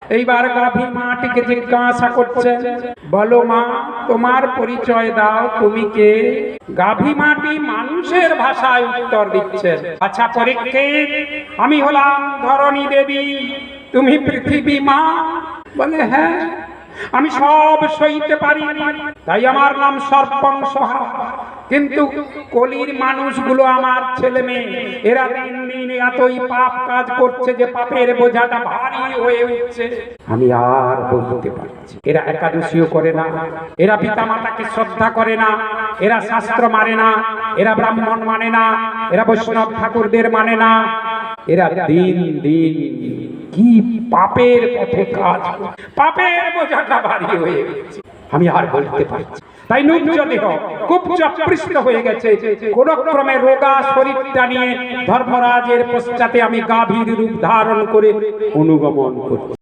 এইবার গাভী মাটিকে জিজ্ঞাসা করছে, বলো মা, তোমার পরিচয় দাও, তুমি কে? গাভী মাটি মানুষের ভাষায় উত্তর দিচ্ছে, আচ্ছা পরীক্ষিত, আমি হলাম ধরণী দেবী, তুমি পৃথিবী মা। বলে হ্যাঁ, আমি সব সইতে পারি, তাই আমার নাম সর্পংসহা। কিন্তু কলির মানুষগুলো আমার ছেলে মেয়ে, এরা দিন দিন এতই পাপ কাজ করছে যে পাপের বোঝাটা ভারী হয়ে উঠছে। আমি আর বলতে পারছি, এরা একাদশীও করে না, এরা পিতা মাতাকে শ্রদ্ধা করে না, এরা শাস্ত্র মানে না, এরা ব্রাহ্মণ মানে না, এরা বৈষ্ণব ঠাকুরদের মানে না, এরা দিন দিন কি পাপের পথে কাজ, পাপের বোঝাটা ভারী হয়ে গেছে। আমি আর বলতে পারছি, তাই নুজ্জ দেহ খুব চাপৃষ্ট হয়ে গেছে। কোন ক্রমে রোগা শরীরটা নিয়ে ধর্মরাজের পশ্চাতে আমি গাভীর রূপ ধারণ করে অনুগমন করছি।